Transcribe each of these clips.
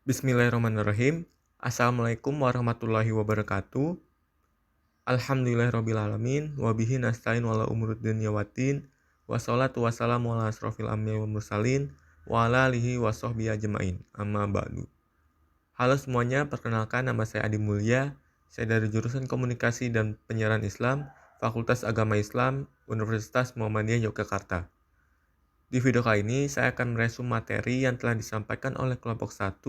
Bismillahirrahmanirrahim. Assalamualaikum warahmatullahi wabarakatuh. Alhamdulillahirrabbilalamin. Wabihi nasta'in wala umurud dunya waddin. Wassalatu wassalamu ala asrofil anbiya'i wal mursalin. Wa ala alihi wa sahbihi ajma'in. Amma ba'du. Halo semuanya, perkenalkan nama saya Adi Mulya. Saya dari jurusan Komunikasi dan Penyiaran Islam, Fakultas Agama Islam, Universitas Muhammadiyah Yogyakarta. Di video kali ini, saya akan meresum materi yang telah disampaikan oleh kelompok 1,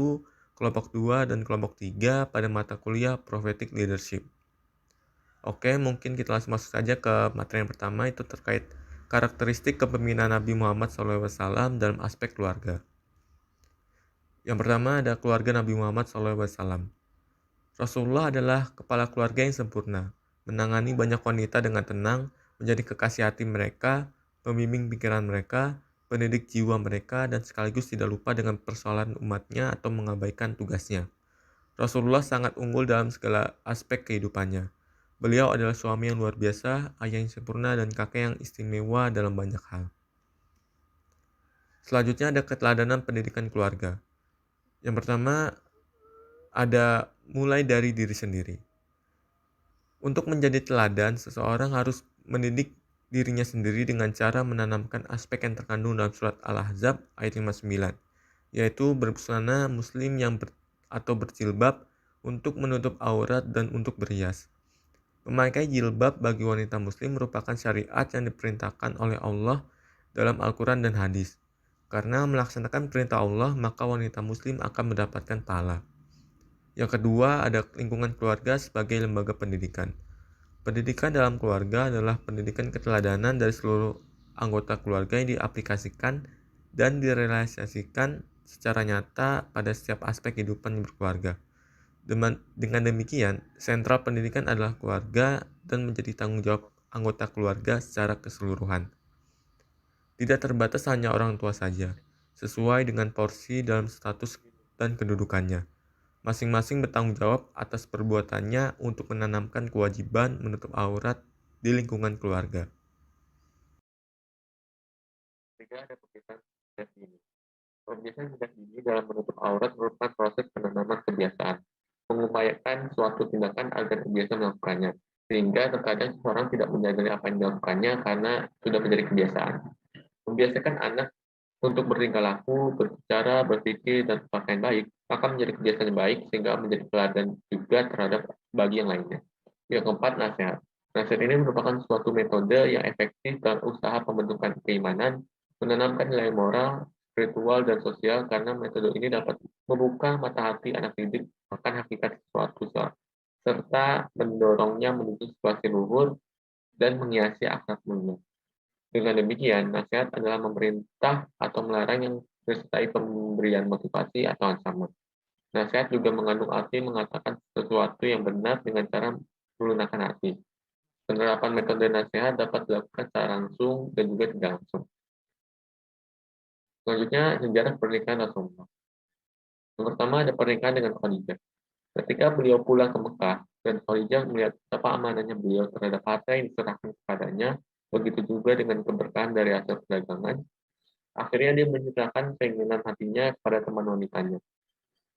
kelompok 2, dan kelompok 3 pada mata kuliah Prophetic Leadership. Oke, mungkin kita langsung masuk saja ke materi yang pertama, itu terkait karakteristik kepemimpinan Nabi Muhammad SAW dalam aspek keluarga. Yang pertama ada keluarga Nabi Muhammad SAW. Rasulullah adalah kepala keluarga yang sempurna, menangani banyak wanita dengan tenang, menjadi kekasih hati mereka, pembimbing pikiran mereka, pendidik jiwa mereka, dan sekaligus tidak lupa dengan persoalan umatnya atau mengabaikan tugasnya. Rasulullah sangat unggul dalam segala aspek kehidupannya. Beliau adalah suami yang luar biasa, ayah yang sempurna, dan kakek yang istimewa dalam banyak hal. Selanjutnya ada keteladanan pendidikan keluarga. Yang pertama ada mulai dari diri sendiri. Untuk menjadi teladan, seseorang harus mendidik dirinya sendiri dengan cara menanamkan aspek yang terkandung dalam surat Al-Ahzab ayat 59, yaitu berbusana muslim yang atau berjilbab untuk menutup aurat dan untuk berhias. Memakai jilbab bagi wanita muslim merupakan syariat yang diperintahkan oleh Allah dalam Al-Quran dan hadis. Karena melaksanakan perintah Allah, maka wanita muslim akan mendapatkan pahala. Yang kedua, ada lingkungan keluarga sebagai lembaga pendidikan. Pendidikan dalam keluarga adalah pendidikan keteladanan dari seluruh anggota keluarga yang diaplikasikan dan direalisasikan secara nyata pada setiap aspek kehidupan berkeluarga. Dengan demikian, sentral pendidikan adalah keluarga dan menjadi tanggung jawab anggota keluarga secara keseluruhan. Tidak terbatas hanya orang tua saja, sesuai dengan porsi dalam status dan kedudukannya. Masing-masing bertanggung jawab atas perbuatannya untuk menanamkan kewajiban menutup aurat di lingkungan keluarga. Ketiga, ada pembiasaan sejak dini. Pembiasaan sejak dini dalam menutup aurat merupakan proses penanaman kebiasaan, mengupayakan suatu tindakan agar terbiasa melakukannya, sehingga terkadang seseorang tidak menyadari apa yang dilakukannya karena sudah menjadi kebiasaan. Membiasakan anak untuk bertingkah laku, berbicara, berpikir, dan berpakaian baik akan menjadi kebiasaan yang baik sehingga menjadi teladan juga terhadap bagi yang lainnya. Yang keempat, nasihat. Nasihat ini merupakan suatu metode yang efektif dalam usaha pembentukan keimanan, menanamkan nilai moral, spiritual, dan sosial karena metode ini dapat membuka mata hati anak didik akan hakikat sesuatu serta mendorongnya menuju situasi luhur dan menghiasi akhlak mulia. Dengan demikian, nasihat adalah memerintah atau melarang yang disertai pemberian motivasi atau ancaman. Nasihat juga mengandung arti mengatakan sesuatu yang benar dengan cara melunakkan hati. Penerapan metode nasihat dapat dilakukan secara langsung dan juga tidak langsung. Selanjutnya, sejarah pernikahan Rasulullah. Yang pertama ada pernikahan dengan Khadijah. Ketika beliau pulang ke Mekah dan Khadijah melihat betapa amanahnya beliau terhadap harta yang diserahkan kepadanya, begitu juga dengan keberkahan dari hasil perdagangan, akhirnya dia menceritakan keinginan hatinya kepada teman wanitanya,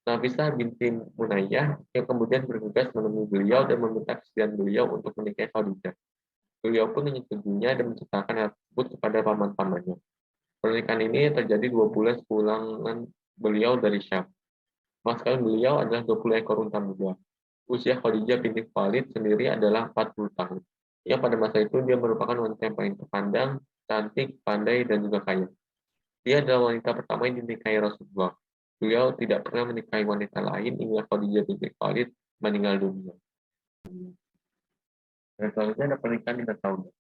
Nafisah binti Munayyah, yang kemudian bergegas menemui beliau dan meminta kesediaan beliau untuk menikahi Khadijah. Beliau pun menyetujuinya dan menceritakan hal tersebut kepada paman-pamannya. Pernikahan ini terjadi 2 bulan sepulangan beliau dari Syam. Mas kawin beliau adalah 20 ekor unta muda. Usia Khadijah binti Khalid sendiri adalah 40 tahun. Yang pada masa itu dia merupakan wanita yang paling terpandang, cantik, pandai, dan juga kaya. Dia adalah wanita pertama yang dinikahi Rasulullah. Beliau tidak pernah menikahi wanita lain hingga Khadijah binti Khalid meninggal dunia. Dan selanjutnya ada pernikahan dengan Saudah.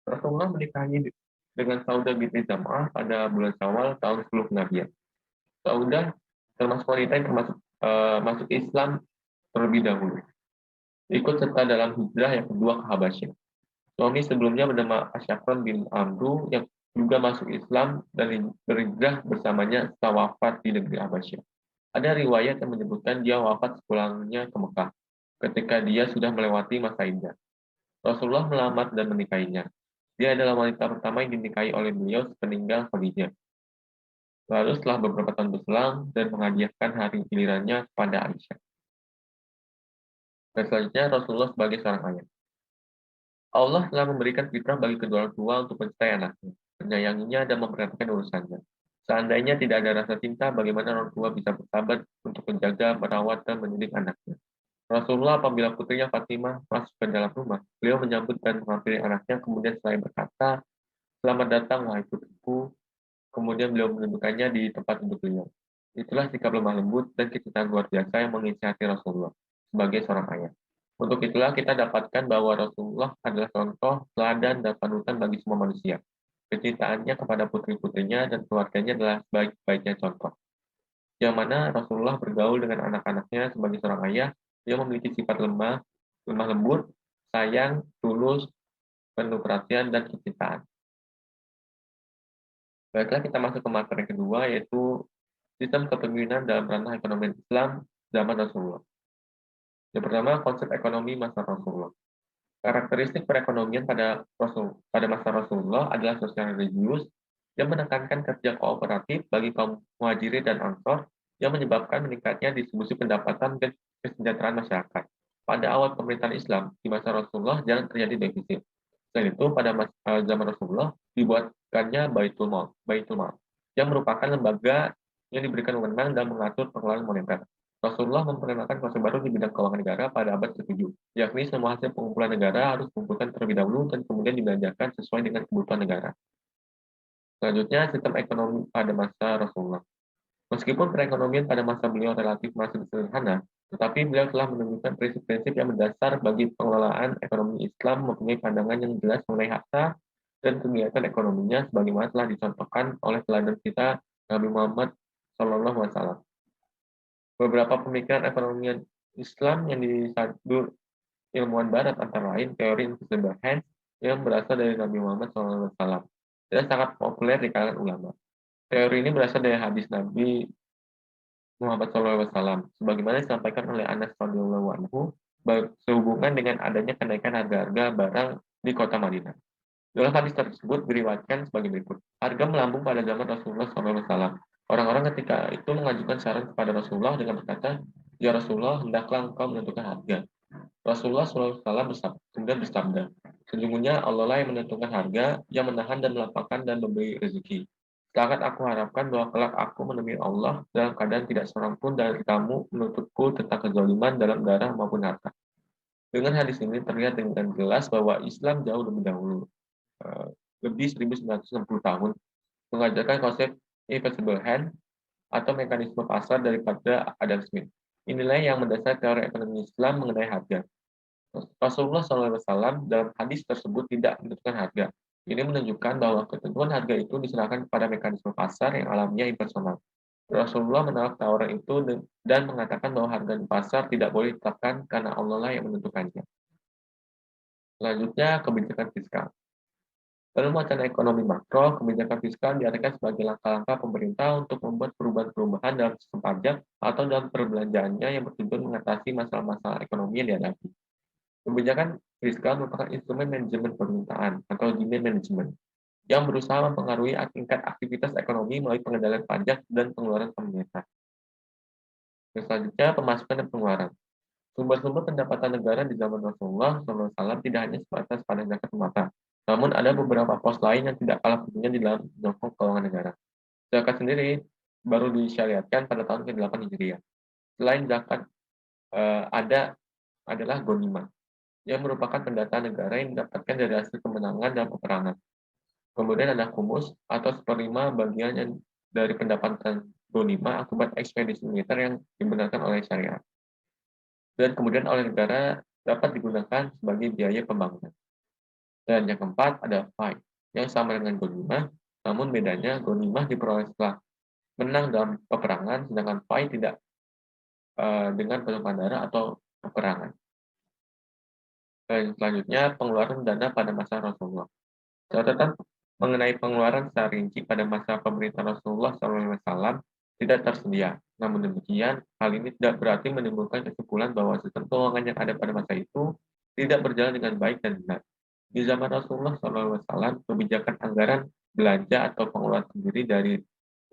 Rasulullah menikahi dengan Saudah binti Zam'ah pada bulan Syawal tahun 10 Kenabian. Saudah termasuk wanita yang masuk Islam terlebih dahulu. Ikut serta dalam hijrah yang kedua ke Habasyah. Suami sebelumnya bernama Asyafran bin Amru yang juga masuk Islam dan berhijrah bersamanya setelah wafat di negeri Habasyah. Ada riwayat yang menyebutkan dia wafat sepulangnya ke Mekah, ketika dia sudah melewati masa iddah. Rasulullah melamar dan menikahinya. Dia adalah wanita pertama yang dinikahi oleh beliau sepeninggal Khadijah. Lalu setelah beberapa tahun berselang dan menghadiahkan hari gilirannya kepada Aisyah. Dan selanjutnya Rasulullah sebagai seorang ayah. Allah telah memberikan fitrah bagi kedua orang tua untuk mencintai anaknya, menyayanginya dan memperhatikan urusannya. Seandainya tidak ada rasa cinta, bagaimana orang tua bisa bersabar untuk menjaga, merawat, dan mendidik anaknya? Rasulullah apabila putrinya Fatimah masuk ke dalam rumah, beliau menyambut dan menghampiri anaknya, kemudian selain berkata, "Selamat datang, wahai putriku." Kemudian beliau menundukkannya di tempat duduk beliau. Itulah sikap lemah lembut dan kecintaan luar biasa yang mengisi hati Rasulullah sebagai seorang ayah. Untuk itulah kita dapatkan bahwa Rasulullah adalah contoh, teladan, dan panutan bagi semua manusia. Kecintaannya kepada putri-putrinya dan keluarganya adalah sebaik-baiknya contoh. Yang mana Rasulullah bergaul dengan anak-anaknya sebagai seorang ayah, dia memiliki sifat lemah lembut, sayang, tulus, penuh perhatian, dan kecintaan. Baiklah, kita masuk ke materi kedua, yaitu sistem kepemimpinan dalam ranah ekonomi Islam zaman Rasulullah. Yang pertama, konsep ekonomi masa Rasulullah. Karakteristik perekonomian pada masa Rasulullah adalah sosial religius yang menekankan kerja kooperatif bagi kaum muhajirin dan ansor yang menyebabkan meningkatnya distribusi pendapatan dan kesejahteraan masyarakat. Pada awal pemerintahan Islam di masa Rasulullah jarang terjadi defisit. Selain itu, pada zaman Rasulullah dibuatkannya Baitul Mal, yang merupakan lembaga yang diberikan wewenang dan mengatur pengelolaan moneter. Rasulullah memperkenalkan konsep baru di bidang keuangan negara pada abad ke-7, yakni semua hasil pengumpulan negara harus dikumpulkan terlebih dahulu dan kemudian dibelanjakan sesuai dengan kebutuhan negara. Selanjutnya, sistem ekonomi pada masa Rasulullah. Meskipun perekonomian pada masa beliau relatif masih sederhana, tetapi beliau telah menunjukkan prinsip-prinsip yang mendasar bagi pengelolaan ekonomi Islam, mempunyai pandangan yang jelas mengenai harta dan kegiatan ekonominya sebagaimana telah dicontohkan oleh teladan kita Nabi Muhammad SAW. Beberapa pemikiran ekonomi Islam yang disadur ilmuwan barat antara lain teori invisible hand yang berasal dari Nabi Muhammad SAW dan sangat populer di kalangan ulama. Teori ini berasal dari hadis Nabi Muhammad SAW, sebagaimana disampaikan oleh Anas radhiyallahu anhu sehubungan dengan adanya kenaikan harga-harga barang di kota Madinah. Dalam hadis tersebut diriwayatkan sebagai berikut. Harga melambung pada zaman Rasulullah SAW. Orang-orang ketika itu mengajukan saran kepada Rasulullah dengan berkata, "Ya Rasulullah, hendaklah engkau menentukan harga." Rasulullah SAW kemudian bersabda, "Sesungguhnya Allah lah yang menentukan harga, yang menahan dan melapangkan dan memberi rezeki. Sedangkan aku harapkan bahwa kelak aku menemui Allah dalam keadaan tidak seorang pun dari kamu menuntutku tentang kezaliman dalam darah maupun harta." Dengan hadis ini terlihat dengan jelas bahwa Islam jauh lebih dahulu, eh, lebih 1960 tahun, mengajarkan konsep invisible hand atau mekanisme pasar daripada Adam Smith. Inilah yang mendasari teori ekonomi Islam mengenai harga. Rasulullah SAW dalam hadis tersebut tidak menentukan harga. Ini menunjukkan bahwa ketentuan harga itu diserahkan kepada mekanisme pasar yang alamiah impersonal. Rasulullah menolak tawaran itu dan mengatakan bahwa harga di pasar tidak boleh ditetapkan karena Allah lah yang menentukannya. Selanjutnya, kebijakan fiskal. Dalam wacana ekonomi makro, kebijakan fiskal diartikan sebagai langkah-langkah pemerintah untuk membuat perubahan-perubahan dalam sistem pajak atau dalam perbelanjaannya yang bertujuan mengatasi masalah-masalah ekonomi yang dihadapi. Kebijakan fiskal merupakan instrumen manajemen pemerintahan atau demand management yang berusaha mempengaruhi tingkat aktivitas ekonomi melalui pengendalian pajak dan pengeluaran pemerintah. Selanjutnya, pemasukan dan pengeluaran. Sumber-sumber pendapatan negara di zaman Rasulullah SAW tidak hanya sebatas pada zakat semata, namun ada beberapa pos lain yang tidak kalah pentingnya di dalam menyokong keuangan negara. Zakat sendiri baru disyariatkan pada tahun ke-8 Hijriah. Selain zakat, ada adalah ghanimah, yang merupakan pendataan negara yang didapatkan dari hasil kemenangan dan peperangan. Kemudian ada kumus atau seperlima bagian yang dari pendapatan ghanimah akibat ekspedisi militer yang dibenarkan oleh syariat. Dan kemudian oleh negara dapat digunakan sebagai biaya pembangunan. Dan yang keempat ada fai, yang sama dengan ghanimah, namun bedanya ghanimah diperoleh setelah menang dalam peperangan, sedangkan fai tidak dengan penumpang darah atau peperangan. Dan selanjutnya pengeluaran dana pada masa Rasulullah. Catatan mengenai pengeluaran secara rinci pada masa pemerintahan Rasulullah SAW tidak tersedia. Namun demikian, hal ini tidak berarti menimbulkan kesimpulan bahwa sistem keuangan yang ada pada masa itu tidak berjalan dengan baik dan benar. Di zaman Rasulullah SAW, kebijakan anggaran belanja atau pengeluaran sendiri dari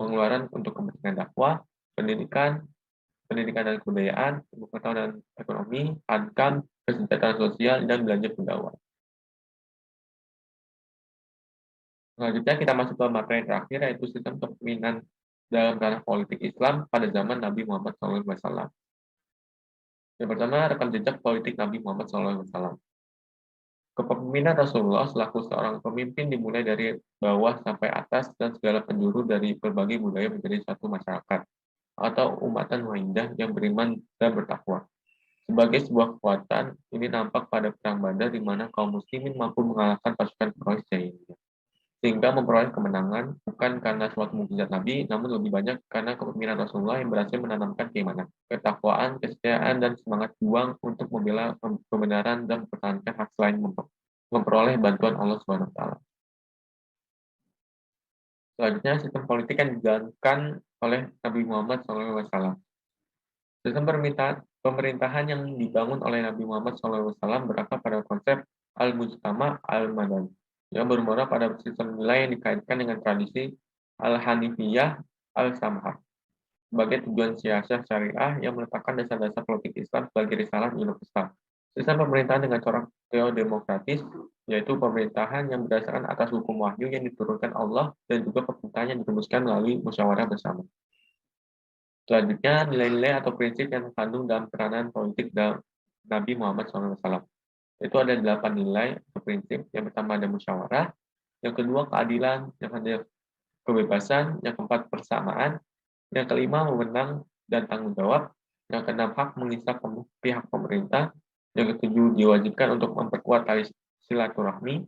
pengeluaran untuk kepentingan dakwah, pendidikan, pendidikan dan kebudayaan, pengetahuan dan ekonomi, hankam, kesejahteraan sosial, dan belanja pegawai. Selanjutnya kita masuk ke materi terakhir, yaitu sistem kepemimpinan dalam ranah politik Islam pada zaman Nabi Muhammad SAW. Yang pertama, rekam jejak politik Nabi Muhammad SAW. Kepemimpinan Rasulullah selaku seorang pemimpin dimulai dari bawah sampai atas dan segala penjuru dari berbagai budaya menjadi satu masyarakat atau umatan wahidah yang beriman dan bertakwa. Sebagai sebuah kekuatan, ini nampak pada perang Badar di mana kaum muslimin mampu mengalahkan pasukan Quraisy sehingga memperoleh kemenangan bukan karena suatu mukjizat Nabi, namun lebih banyak karena kepemimpinan Rasulullah yang berhasil menanamkan keimanan, ketakwaan, kesetiaan, dan semangat juang untuk membela kebenaran dan mempertahankan hak selain memperoleh bantuan Allah SWT. Selanjutnya, sistem politik yang dijalankan oleh Nabi Muhammad SAW. Sistem pemerintahan yang dibangun oleh Nabi Muhammad SAW berakar pada konsep al-mujtama al-madani yang bermuara pada sistem nilai yang dikaitkan dengan tradisi al-hanifiyah al-samhah sebagai tujuan siasah syariah yang meletakkan dasar-dasar politik Islam sebagai risalah universal. Sistem pemerintahan dengan corak teodemokratis, yaitu pemerintahan yang berdasarkan atas hukum wahyu yang diturunkan Allah dan juga pemerintahan yang dirumuskan melalui musyawarah bersama. Selanjutnya, nilai-nilai atau prinsip yang terkandung dalam peranan politik dalam Nabi Muhammad SAW. Itu ada 8 nilai atau prinsip. Yang pertama ada musyawarah, yang kedua keadilan, yang ketiga kebebasan, yang keempat persamaan, yang kelima wewenang dan tanggung jawab, yang keenam hak mengisak pihak pemerintah, yang ketujuh diwajibkan untuk memperkuat tali silaturahmi,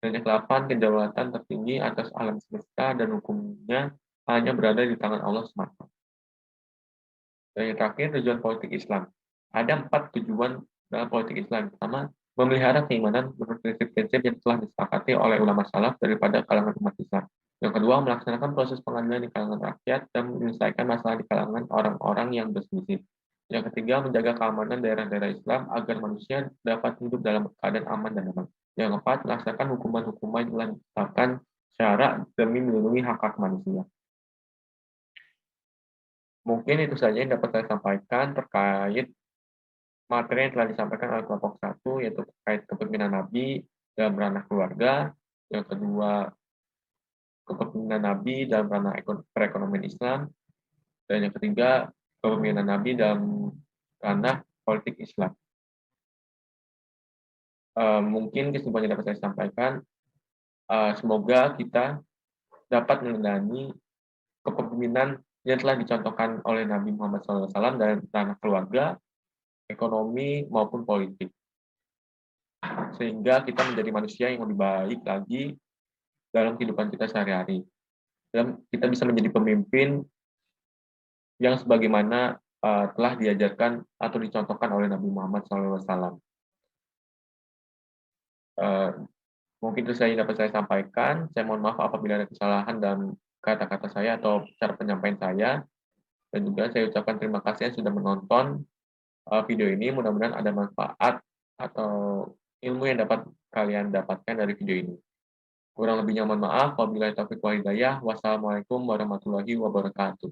dan yang kedelapan kedaulatan tertinggi atas alam semesta dan hukumnya hanya berada di tangan Allah semata. Dan yang terakhir, tujuan politik Islam. Ada 4 tujuan dalam politik Islam. Pertama, memelihara keimanan menurut prinsip-prinsip yang telah disepakati oleh ulama salaf daripada kalangan umat Islam. Yang kedua, melaksanakan proses pengadilan di kalangan rakyat dan menyelesaikan masalah di kalangan orang-orang yang berselisih. Yang ketiga, menjaga keamanan daerah-daerah Islam agar manusia dapat hidup dalam keadaan aman dan aman. Yang keempat, melaksanakan hukuman-hukuman yang telah ditetapkan secara demi melindungi hak-hak manusia. Mungkin itu saja yang dapat saya sampaikan terkait materi yang telah disampaikan oleh kelompok 1, yaitu terkait kepemimpinan Nabi dalam ranah keluarga, yang kedua kepemimpinan Nabi dalam ranah perekonomian Islam, dan yang ketiga kepemimpinan Nabi dalam ranah politik Islam. Mungkin kesimpulan yang dapat saya sampaikan, semoga kita dapat meneladani kepemimpinan yang telah dicontohkan oleh Nabi Muhammad SAW dalam ranah keluarga, ekonomi, maupun politik. Sehingga kita menjadi manusia yang lebih baik lagi dalam kehidupan kita sehari-hari. Dan kita bisa menjadi pemimpin yang sebagaimana telah diajarkan atau dicontohkan oleh Nabi Muhammad SAW. Mungkin itu saja dapat saya sampaikan. Saya mohon maaf apabila ada kesalahan dalam kata-kata saya atau cara penyampaian saya. Dan juga saya ucapkan terima kasih yang sudah menonton video ini. Mudah-mudahan ada manfaat atau ilmu yang dapat kalian dapatkan dari video ini. Kurang lebihnya mohon maaf. Wabillahi taufiq wal hidayah. Wassalamualaikum warahmatullahi wabarakatuh.